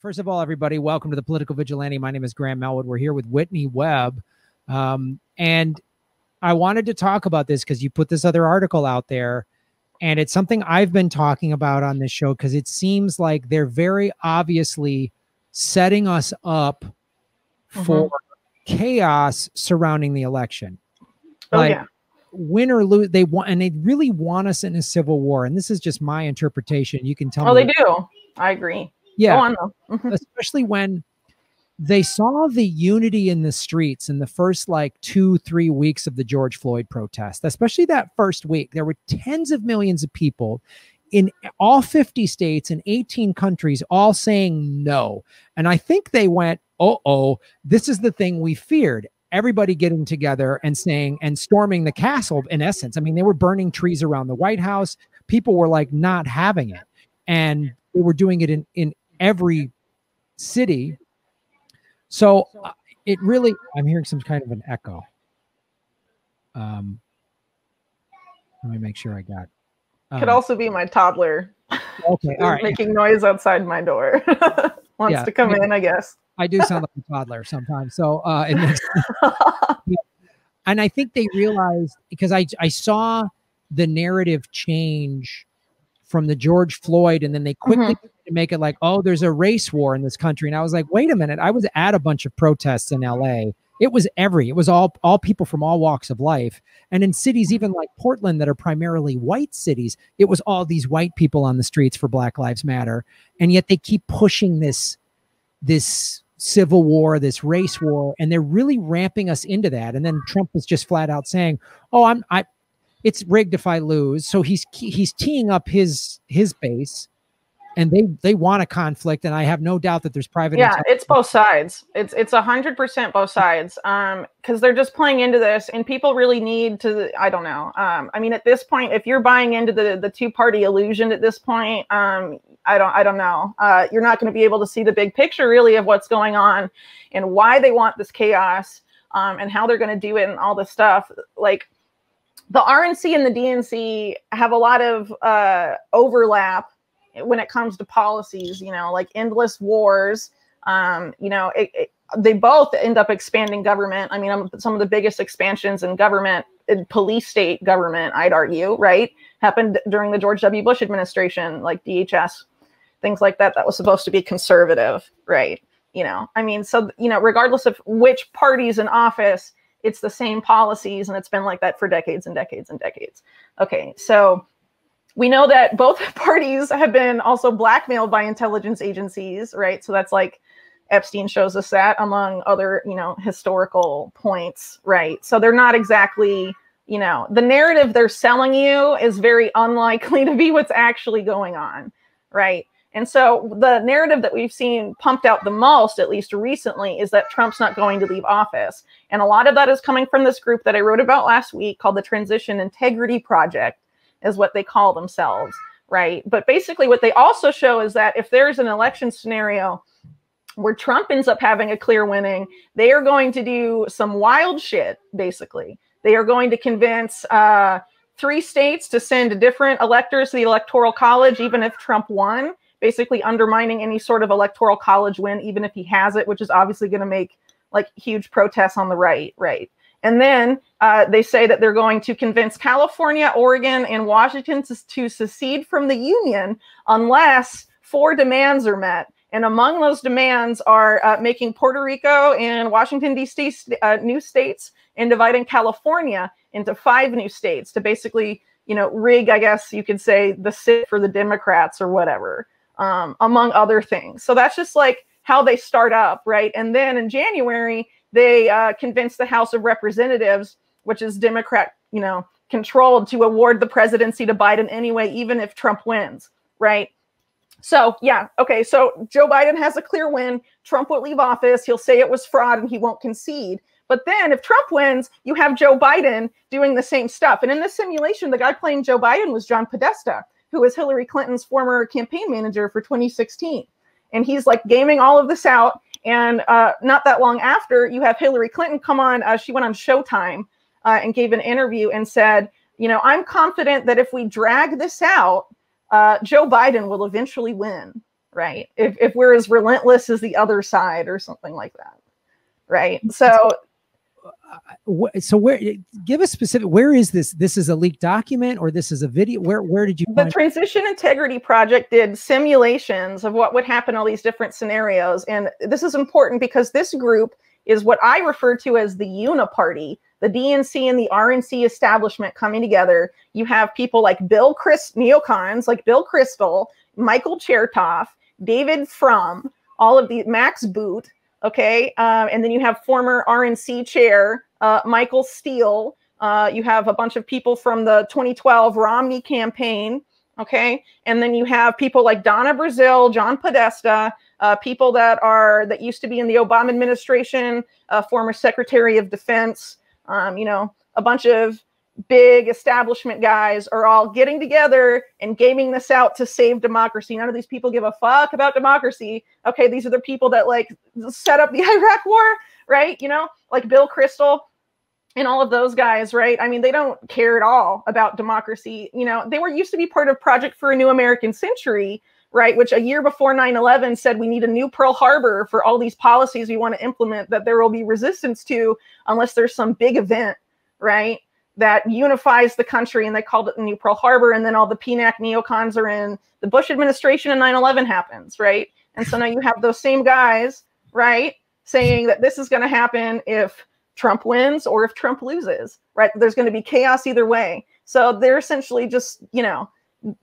First of all, everybody, welcome to the Political Vigilante. My name is Graham Elwood. We're here with Whitney Webb. And I wanted to talk about this because you put this other article out there, and it's something I've been talking about on this show because it seems like they're very obviously setting us up for chaos surrounding the election. Win or lose, they want, and they really want us in a civil war. And this is just my interpretation. You can tell me. Oh, they do. I agree. Yeah. Go on, though. Especially when they saw the unity in the streets in the first like 2-3 weeks of the George Floyd protest, especially that first week. There were tens of millions of people in all 50 states and 18 countries all saying no. And I think they went, oh, this is the thing we feared. Everybody getting together and saying and storming the castle, in essence. I mean, they were burning trees around the White House. People were like not having it. And they were doing it in every city. So it really, I'm hearing some kind of an echo. Let me make sure I got. Could also be my toddler. Okay, all right. Making noise outside my door. Wants to come in, I guess. I do sound like a toddler sometimes. So it makes and I think they realized, because I saw the narrative change from the George Floyd, and then they quickly make it like, oh, there's a race war in this country. And I was like, wait a minute. I was at a bunch of protests in LA. It was all people from all walks of life. And in cities, even like Portland, that are primarily white cities, it was all these white people on the streets for Black Lives Matter. And yet they keep pushing this civil war, this race war, and they're really ramping us into that. And then Trump was just flat out saying, oh, it's rigged if I lose. So he's teeing up his base, and they want a conflict. And I have no doubt that there's private. Yeah, it's both sides. It's 100% both sides. Because they're just playing into this, and people really need to, I don't know. I mean, at this point, if you're buying into the two-party illusion at this point, I don't know. You're not going to be able to see the big picture really of what's going on and why they want this chaos, and how they're going to do it and all this stuff. Like, the RNC and the DNC have a lot of overlap when it comes to policies, like endless wars. They both end up expanding government. I mean, some of the biggest expansions in government, in police state government, I'd argue, right, happened during the George W. Bush administration, like DHS, things like that. That was supposed to be conservative, right? I mean, so, regardless of which party's in office, it's the same policies, and it's been like that for decades and decades and decades. Okay, so we know that both parties have been also blackmailed by intelligence agencies, right? So that's like Epstein shows us that, among other, historical points, right? So they're not exactly, the narrative they're selling you is very unlikely to be what's actually going on, right? And so the narrative that we've seen pumped out the most, at least recently, is that Trump's not going to leave office. And a lot of that is coming from this group that I wrote about last week called the Transition Integrity Project, is what they call themselves, right? But basically what they also show is that if there's an election scenario where Trump ends up having a clear winning, they are going to do some wild shit, basically. They are going to convince 3 states to send different electors to the Electoral College, even if Trump won, basically undermining any sort of Electoral College win, even if he has it, which is obviously going to make like huge protests on the right. And then they say that they're going to convince California, Oregon, and Washington to secede from the Union unless 4 demands are met. And among those demands are making Puerto Rico and Washington, D.C. New states, and dividing California into 5 new states to basically, rig, I guess you could say, the sit for the Democrats or whatever, among other things. So that's just like how they start up, right? And then in January, they convinced the House of Representatives, which is Democrat, controlled, to award the presidency to Biden anyway, even if Trump wins, right? So, yeah, okay, so Joe Biden has a clear win. Trump will leave office. He'll say it was fraud and he won't concede. But then if Trump wins, you have Joe Biden doing the same stuff. And in this simulation, the guy playing Joe Biden was John Podesta, who was Hillary Clinton's former campaign manager for 2016. And he's like gaming all of this out. And not that long after, you have Hillary Clinton come on. She went on Showtime and gave an interview and said, I'm confident that if we drag this out, Joe Biden will eventually win, right? If we're as relentless as the other side or something like that, right? So where, give us specific, where is this? This is a leaked document, or this is a video? Where did you the Transition Integrity Project did simulations of what would happen in all these different scenarios. And this is important because this group is what I refer to as the uniparty, the DNC and the RNC establishment coming together. You have people like neocons like Bill Kristol, Michael Chertoff, David Frum, all of the Max Boot, okay? And then you have former RNC chair, Michael Steele. You have a bunch of people from the 2012 Romney campaign, okay? And then you have people like Donna Brazile, John Podesta, people that used to be in the Obama administration, former Secretary of Defense, you know, a bunch of big establishment guys are all getting together and gaming this out to save democracy. None of these people give a fuck about democracy. Okay, these are the people that like set up the Iraq war, right? You know, like Bill Kristol and all of those guys, right? I mean, they don't care at all about democracy. You know, they used to be part of Project for a New American Century, right? Which a year before 9/11 said we need a new Pearl Harbor for all these policies we want to implement that there will be resistance to unless there's some big event, right? That unifies the country, and they called it the new Pearl Harbor. And then all the PNAC neocons are in the Bush administration and 9/11 happens, right? And so now you have those same guys, right? Saying that this is going to happen if Trump wins or if Trump loses, right? There's going to be chaos either way. So they're essentially just, you know,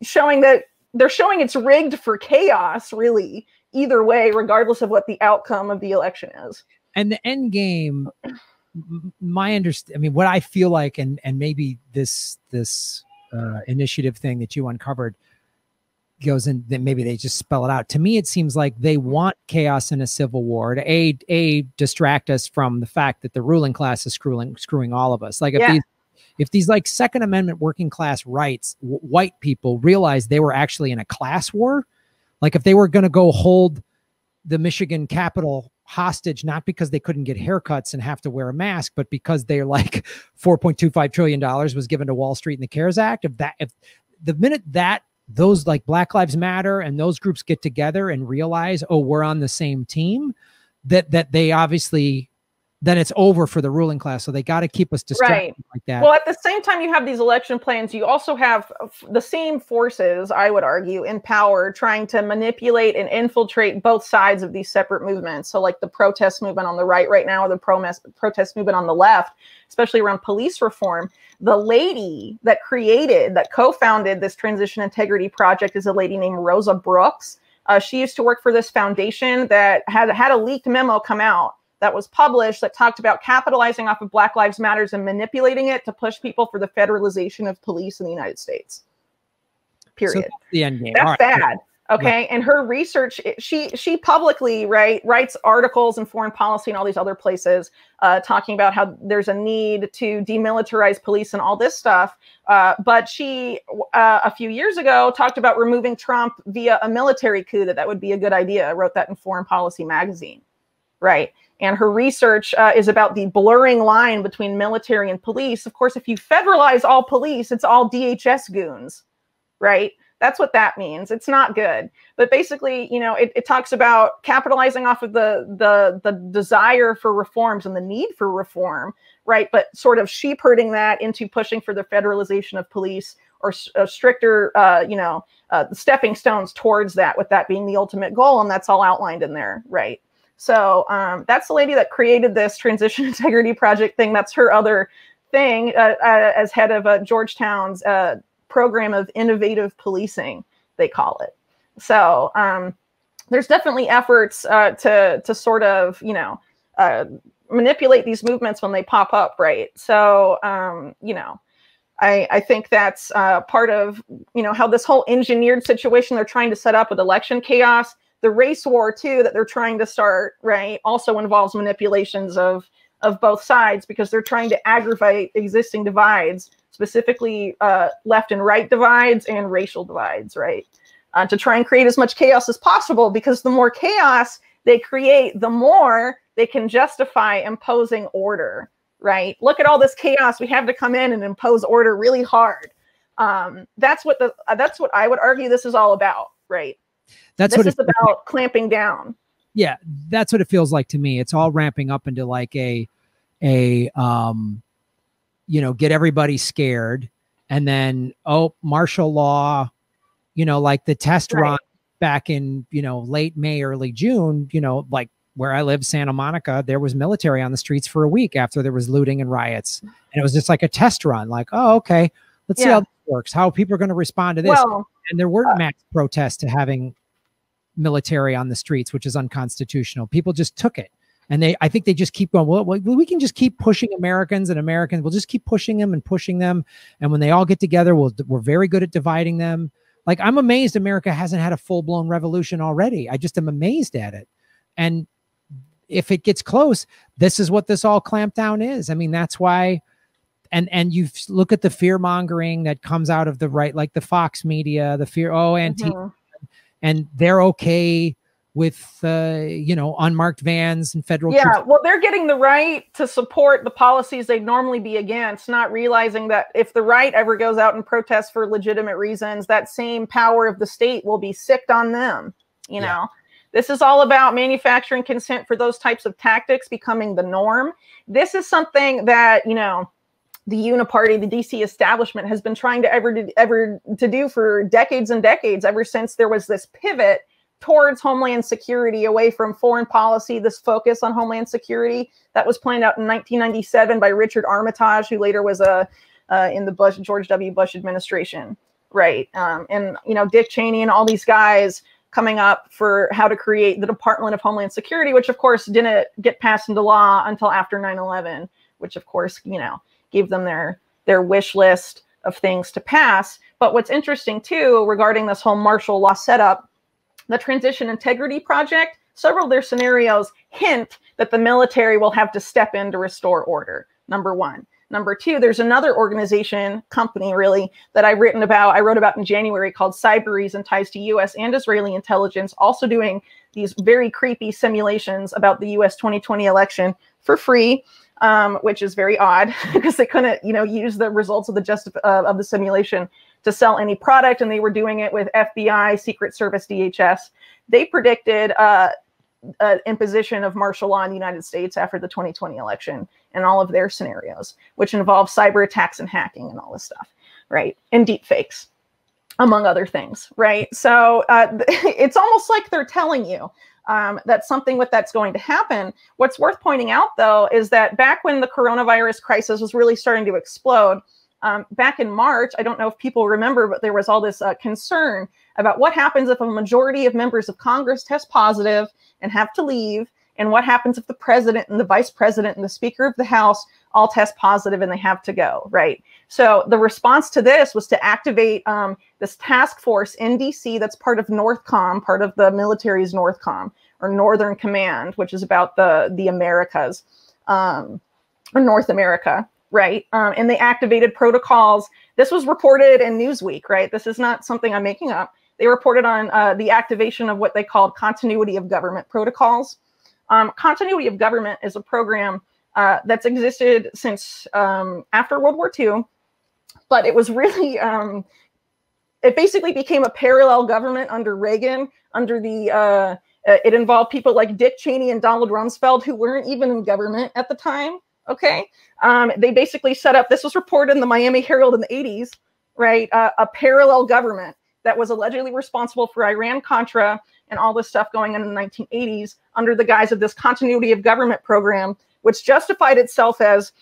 showing that they're showing it's rigged for chaos, really, either way, regardless of what the outcome of the election is. And the end game, my understanding, I mean, what I feel like, and maybe this initiative thing that you uncovered goes in, that maybe they just spell it out. To me, it seems like they want chaos in a civil war to distract us from the fact that the ruling class is screwing all of us. Like if these like Second Amendment working class rights, white people realized they were actually in a class war, like if they were going to go hold the Michigan Capitol hostage, not because they couldn't get haircuts and have to wear a mask, but because they're like $4.25 trillion was given to Wall Street in the CARES Act. If the minute that those like Black Lives Matter and those groups get together and realize, oh, we're on the same team, that they obviously, then it's over for the ruling class. So they got to keep us distracted, right, like that. Well, at the same time you have these election plans, you also have the same forces, I would argue, in power trying to manipulate and infiltrate both sides of these separate movements. So like the protest movement on the right now, or the protest movement on the left, especially around police reform. The lady that co-founded this Transition Integrity Project is a lady named Rosa Brooks. She used to work for this foundation that had a leaked memo come out that was published that talked about capitalizing off of Black Lives Matters and manipulating it to push people for the federalization of police in the United States. Period. So that's the end game. That's bad. Okay. And her research, she publicly writes articles in Foreign Policy and all these other places talking about how there's a need to demilitarize police and all this stuff. But she, a few years ago, talked about removing Trump via a military coup, that would be a good idea. I wrote that in Foreign Policy magazine. Right. And her research is about the blurring line between military and police. Of course, if you federalize all police, it's all DHS goons, right? That's what that means. It's not good. But basically, you know, it talks about capitalizing off of the desire for reforms and the need for reform, right? But sort of sheep herding that into pushing for the federalization of police, or stricter, stepping stones towards that, with that being the ultimate goal. And that's all outlined in there, right? So that's the lady that created this Transition Integrity Project thing. That's her other thing as head of Georgetown's program of innovative policing, they call it. So there's definitely efforts to sort of, manipulate these movements when they pop up, right? So, I think that's part of, how this whole engineered situation they're trying to set up with election chaos. The race war, too, that they're trying to start, right, also involves manipulations of both sides, because they're trying to aggravate existing divides, specifically left and right divides and racial divides, right, to try and create as much chaos as possible, because the more chaos they create, the more they can justify imposing order, right? Look at all this chaos. We have to come in and impose order really hard. That's what I would argue this is all about, right? That's this what is about clamping down. Yeah, that's what it feels like to me. It's all ramping up into like a get everybody scared, and then martial law, like the test run back in late May, early June, like where I live, Santa Monica, there was military on the streets for a week after there was looting and riots, and it was just like a test run, like, oh, okay, let's see how this works, how people are going to respond to this. Well, and there weren't mass protests to having military on the streets, which is unconstitutional. People just took it, and I think they just keep going, well, we can just keep pushing Americans, we'll just keep pushing them, and when they all get together, we're very good at dividing them. Like, I'm amazed America hasn't had a full-blown revolution already. I just am amazed at it. And if it gets close, this is what this all clampdown is. I mean, that's why. And you look at the fear mongering that comes out of the right, like the Fox media, the fear, and they're okay with, unmarked vans and federal troops. Well, they're getting the right to support the policies they'd normally be against, not realizing that if the right ever goes out and protests for legitimate reasons, that same power of the state will be sicked on them, you know. This is all about manufacturing consent for those types of tactics becoming the norm. This is something that, the uniparty, the DC establishment has been trying to do for decades and decades, ever since there was this pivot towards homeland security, away from foreign policy, this focus on homeland security that was planned out in 1997 by Richard Armitage, who later was in the George W. Bush administration, right? And, Dick Cheney and all these guys coming up for how to create the Department of Homeland Security, which of course didn't get passed into law until after 9/11, which of course, gave them their wish list of things to pass. But what's interesting too, regarding this whole martial law setup, the Transition Integrity Project, several of their scenarios hint that the military will have to step in to restore order, number one. Number two, there's another company really, that I wrote about in January, called Cybereason, ties to US and Israeli intelligence, also doing these very creepy simulations about the US 2020 election for free, which is very odd because they couldn't, use the results of the simulation to sell any product, and they were doing it with FBI, Secret Service, DHS. They predicted imposition of martial law in the United States after the 2020 election, and all of their scenarios, which involve cyber attacks and hacking and all this stuff, right? And deep fakes, among other things, right? So it's almost like they're telling you that something that's going to happen. What's worth pointing out, though, is that back when the coronavirus crisis was really starting to explode, back in March, I don't know if people remember, but there was all this concern about what happens if a majority of members of Congress test positive and have to leave, and what happens if the president and the vice president and the speaker of the House all test positive and they have to go, right? So the response to this was to activate this task force in DC that's part of NORTHCOM, part of the military's NORTHCOM, or Northern Command, which is about the Americas, or North America, right? And they activated protocols. This was reported in Newsweek, right? This is not something I'm making up. They reported on the activation of what they called continuity of government protocols. Continuity of government is a program that's existed since after World War II, but it was really, it basically became a parallel government under Reagan, it involved people like Dick Cheney and Donald Rumsfeld, who weren't even in government at the time, okay? They basically set up, this was reported in the Miami Herald in the 80s, right? A parallel government that was allegedly responsible for Iran-Contra and all this stuff going on in the 1980s under the guise of this continuity of government program, which justified itself as,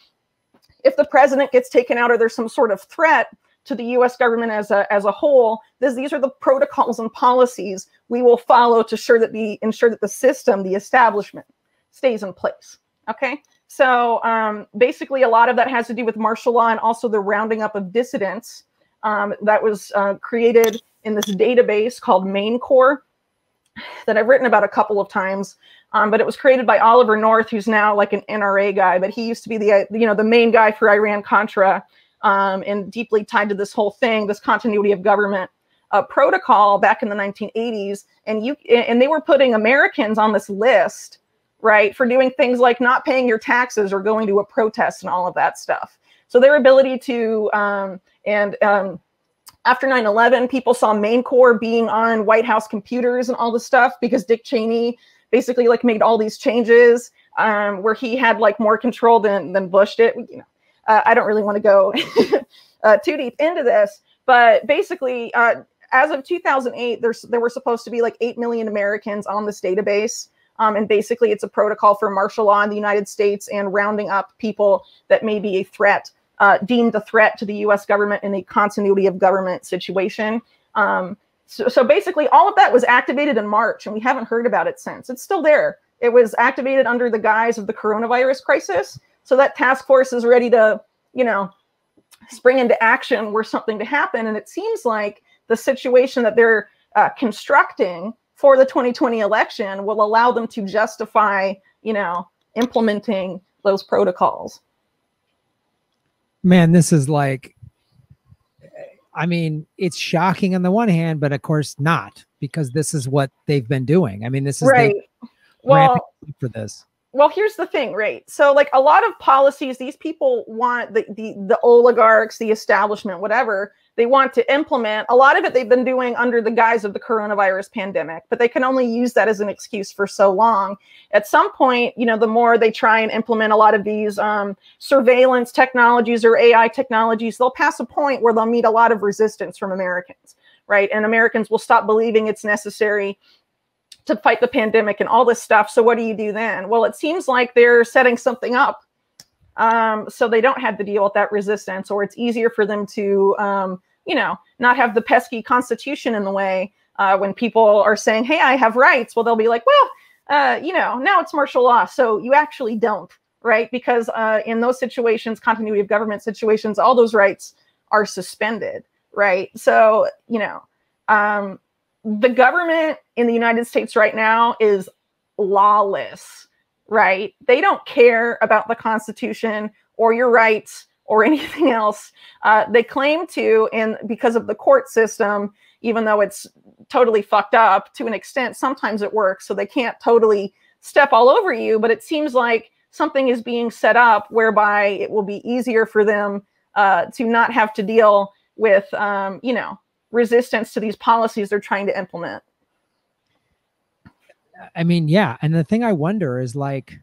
if the president gets taken out or there's some sort of threat to the U.S. government as a whole, these are the protocols and policies we will follow to ensure that the system, the establishment, stays in place. Okay, so basically a lot of that has to do with martial law and also the rounding up of dissidents that was created in this database called Main Core that I've written about a couple of times. But it was created by Oliver North, who's now like an NRA guy, but he used to be the main guy for Iran-Contra, and deeply tied to this whole thing, this continuity of government protocol back in the 1980s. And they were putting Americans on this list, right, for doing things like not paying your taxes or going to a protest and all of that stuff. So their ability to After 9/11, people saw Main Corps being on White House computers and all this stuff because Dick Cheney basically like made all these changes where he had like more control than Bush did. You know, I don't really want to go too deep into this, but basically, as of 2008, there were supposed to be like 8 million Americans on this database. And basically, it's a protocol for martial law in the United States and rounding up people that may be a threat, deemed a threat to the U.S. government in a continuity of government situation. So basically, all of that was activated in March, and we haven't heard about it since. It's still there. It was activated under the guise of the coronavirus crisis. So that task force is ready to, you know, spring into action were something to happen. And it seems like the situation that they're constructing for the 2020 election will allow them to justify, you know, implementing those protocols. Man, this is like, I mean, it's shocking on the one hand, but of course not, because this is what they've been doing. I mean, this is right. Well, for this. Well, here's the thing, right? So like a lot of policies, these people want the oligarchs, the establishment, whatever, they want to implement. A lot of it they've been doing under the guise of the coronavirus pandemic, but they can only use that as an excuse for so long. At some point, you know, the more they try and implement a lot of these surveillance technologies or AI technologies, they'll pass a point where they'll meet a lot of resistance from Americans, right? And Americans will stop believing it's necessary to fight the pandemic and all this stuff. So what do you do then? Well, it seems like they're setting something up so they don't have to deal with that resistance, or it's easier for them to, you know, not have the pesky Constitution in the way when people are saying, hey, I have rights. Well, they'll be like, well, you know, now it's martial law. So you actually don't, right? Because in those situations, continuity of government situations, all those rights are suspended, right? So, you know, the government in the United States right now is lawless, right? They don't care about the Constitution or your rights or anything else. They claim to, and because of the court system, even though it's totally fucked up to an extent, sometimes it works. So they can't totally step all over you, but it seems like something is being set up whereby it will be easier for them to not have to deal with, you know, resistance to these policies they're trying to implement. I mean, yeah. And the thing I wonder is like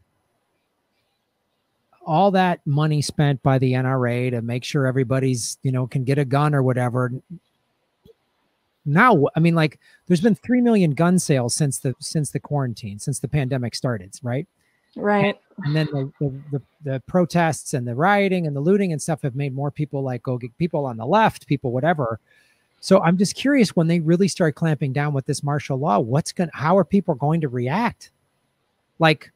all that money spent by the NRA to make sure everybody's, you know, can get a gun or whatever. Now, I mean, like there's been 3 million gun sales since the quarantine, since the pandemic started, right? Right. And then the protests and the rioting and the looting and stuff have made more people like go get people on the left, people, whatever. So I'm just curious, when they really start clamping down with this martial law, how are people going to react? Like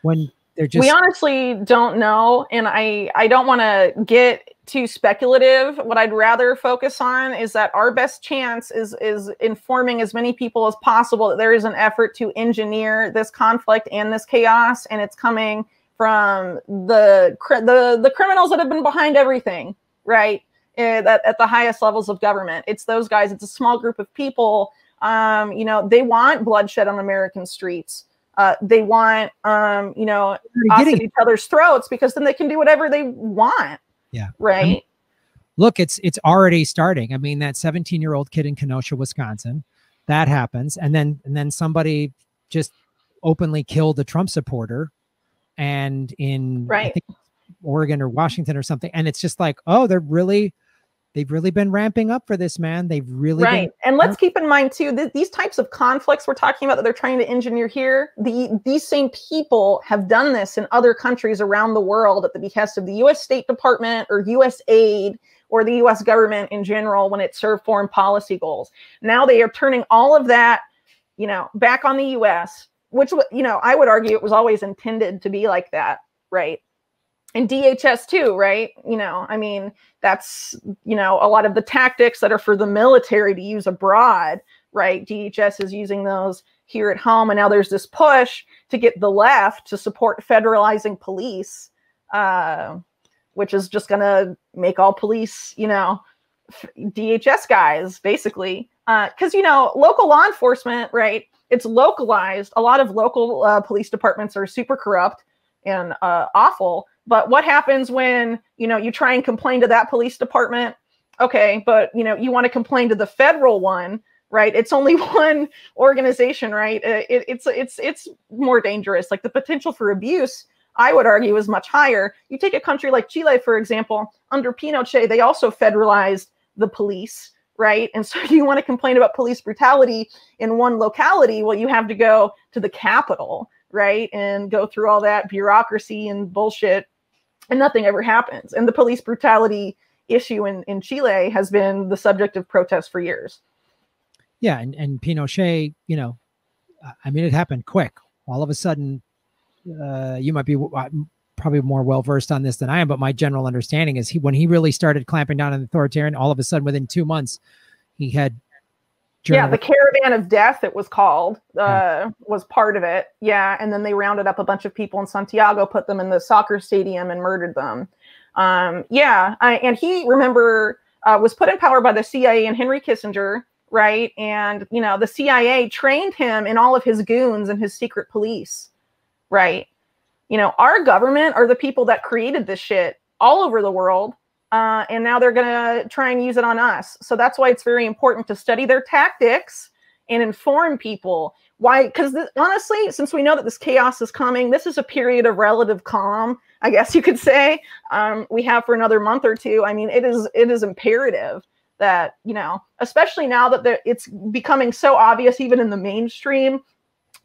when they're just... We honestly don't know. And I don't want to get too speculative. What I'd rather focus on is that our best chance is informing as many people as possible that there is an effort to engineer this conflict and this chaos. And it's coming from the criminals that have been behind everything, right? At the highest levels of government. It's those guys. It's a small group of people. You know, they want bloodshed on American streets. They want, you know, us at each other's throats, because then they can do whatever they want. Yeah. Right. I mean, look, it's already starting. I mean, that 17-year-old kid in Kenosha, Wisconsin, that happens. And then somebody just openly killed a Trump supporter and in I think Oregon or Washington or something. And it's just like, oh, they've really been ramping up for this, man. They've really been. And let's keep in mind too, that these types of conflicts we're talking about that they're trying to engineer here, these same people have done this in other countries around the world at the behest of the U.S. State Department or U.S. aid or the U.S. government in general when it served foreign policy goals. Now they are turning all of that, you know, back on the U.S., which, you know, I would argue it was always intended to be like that, right? And DHS too, right? You know, I mean, that's, you know, a lot of the tactics that are for the military to use abroad, right? DHS is using those here at home. And now there's this push to get the left to support federalizing police, which is just going to make all police, you know, DHS guys, basically. Because, you know, local law enforcement, right? It's localized. A lot of local police departments are super corrupt and awful. But what happens when, you know, you try and complain to that police department Okay, but you want to complain to the federal one, right? It's only one organization, right? It's more dangerous. Like the potential for abuse, I would argue, is much higher. You take a country like Chile, for example. Under Pinochet, they also federalized the police, right? And so you want to complain about police brutality in one locality, well, you have to go to the capital, right? And go through all that bureaucracy and bullshit, and nothing ever happens. And the police brutality issue in Chile has been the subject of protests for years. Yeah, and Pinochet, I mean, it happened quick. All of a sudden, you might be probably more well-versed on this than I am, but my general understanding is when he really started clamping down on the authoritarian, all of a sudden within 2 months, he had... Yeah, the caravan of death, it was called, was part of it. Yeah, and then they rounded up a bunch of people in Santiago, put them in the soccer stadium, and murdered them. And he, remember, was put in power by the CIA and Henry Kissinger, right? And, the CIA trained him in all of his goons and his secret police, right? Our government are the people that created this shit all over the world. And now they're going to try and use it on us. So that's why it's very important to study their tactics and inform people. Why? Because honestly, since we know that this chaos is coming, this is a period of relative calm, I guess you could say, we have for another month or two. I mean, it is imperative that, especially now that it's becoming so obvious, even in the mainstream,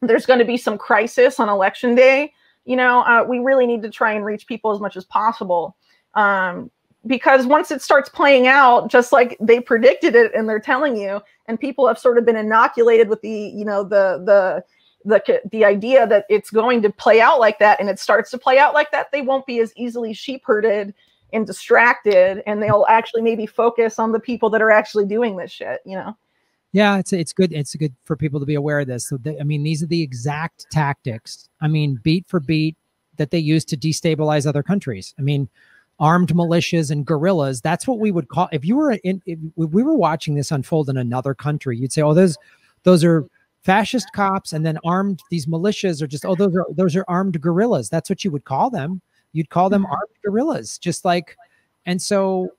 there's going to be some crisis on election day. We really need to try and reach people as much as possible. Because once it starts playing out, just like they predicted it and they're telling you, and people have sort of been inoculated with the idea that it's going to play out like that, and it starts to play out like that, they won't be as easily sheep herded and distracted, and they'll actually maybe focus on the people that are actually doing this shit, Yeah, it's good. It's good for people to be aware of this. So, these are the exact tactics, beat for beat, that they use to destabilize other countries. Armed militias and guerrillas, that's what we would call, if we were watching this unfold in another country, you'd say, oh, those are fascist cops, and then these militias are just, oh, those are armed guerrillas. That's what you would call them. You'd call them armed guerrillas, just like, and so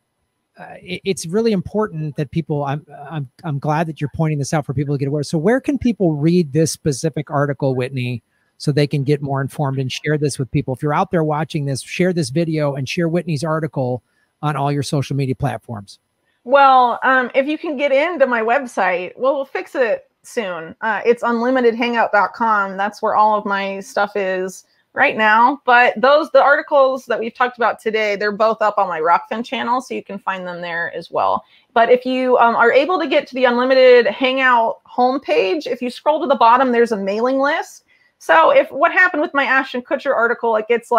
it's really important that people, I'm glad that you're pointing this out for people to get aware. So where can people read this specific article, Whitney, so they can get more informed and share this with people? If you're out there watching this, share this video and share Whitney's article on all your social media platforms. Well, if you can get into my website, we'll fix it soon. It's unlimitedhangout.com. That's where all of my stuff is right now. But the articles that we've talked about today, they're both up on my Rockfin channel, so you can find them there as well. But if you are able to get to the Unlimited Hangout homepage, if you scroll to the bottom, there's a mailing list. So if what happened with my Ashton Kutcher article, it gets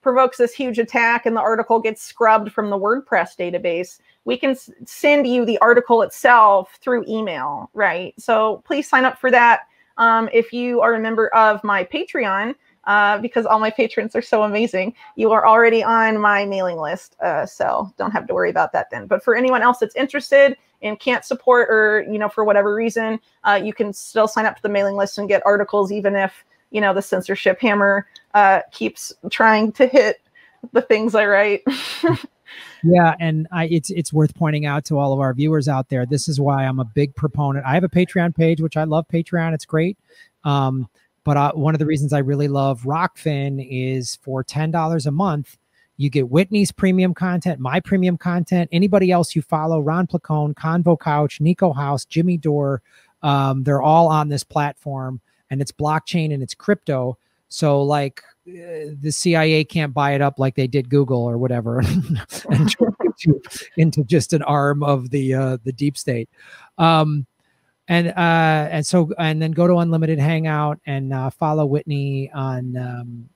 provokes this huge attack and the article gets scrubbed from the WordPress database, we can send you the article itself through email, right? So please sign up for that. If you are a member of my Patreon, because all my patrons are so amazing, you are already on my mailing list. So don't have to worry about that then. But for anyone else that's interested and can't support, or, for whatever reason, you can still sign up to the mailing list and get articles, even if, the censorship hammer keeps trying to hit the things I write. Yeah, and it's worth pointing out to all of our viewers out there, this is why I'm a big proponent. I have a Patreon page, which I love Patreon. It's great. But one of the reasons I really love Rockfin is for $10 a month, you get Whitney's premium content, my premium content, anybody else you follow, Ron Placone, Convo Couch, Nico House, Jimmy Dore. They're all on this platform, and it's blockchain and it's crypto. So the CIA can't buy it up like they did Google or whatever and turn it into just an arm of the deep state. And then go to Unlimited Hangout and follow Whitney on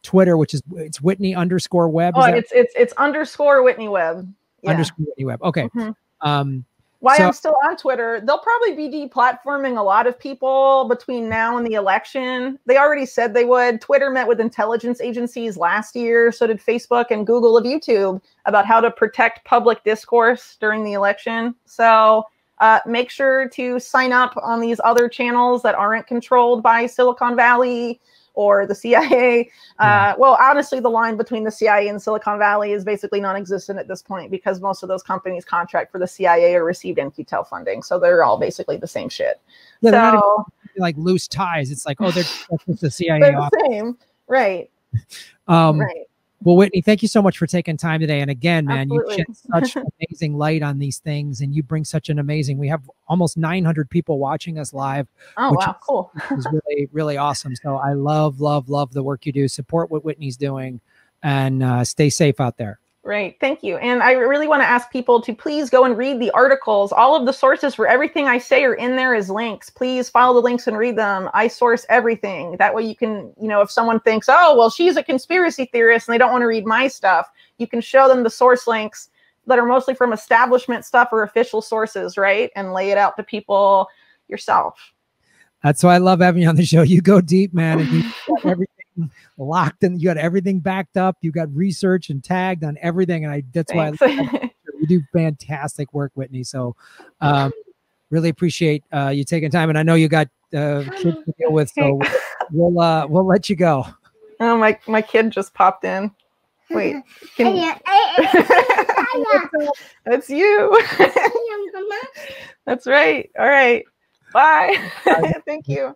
Twitter, which is it's Whitney_Webb. Oh, it's _ Whitney Webb. Yeah. _ Whitney Webb. Okay. Mm-hmm. I'm still on Twitter, they'll probably be deplatforming a lot of people between now and the election. They already said they would. Twitter met with intelligence agencies last year. So did Facebook and Google of YouTube about how to protect public discourse during the election. So make sure to sign up on these other channels that aren't controlled by Silicon Valley or the CIA. Well, honestly, the line between the CIA and Silicon Valley is basically non-existent at this point because most of those companies contract for the CIA or received NQTEL funding. So they're all basically the same shit. Yeah, they're not even like loose ties. It's like, oh, they're just the CIA. They're the same. Right. Right. Well, Whitney, thank you so much for taking time today. And again, man, Absolutely. you shed such amazing light on these things, and you bring such an amazing. We have almost 900 people watching us live. Oh, wow, cool. Is really, really awesome. So I love the work you do. Support what Whitney's doing, and stay safe out there. Right. Thank you. And I really want to ask people to please go and read the articles. All of the sources for everything I say are in there as links. Please follow the links and read them. I source everything. That way you can, if someone thinks, oh, well, she's a conspiracy theorist and they don't want to read my stuff, you can show them the source links that are mostly from establishment stuff or official sources, right? And lay it out to people yourself. That's why I love having you on the show. You go deep, man, and you got everything locked and you got everything backed up. You got research and tagged on everything. And that's Thanks. why I love you do fantastic work, Whitney. So really appreciate you taking time. And I know you got kids to deal with, so we'll let you go. Oh, my kid just popped in. Wait. That's you. That's right. All right. Bye. Thank you.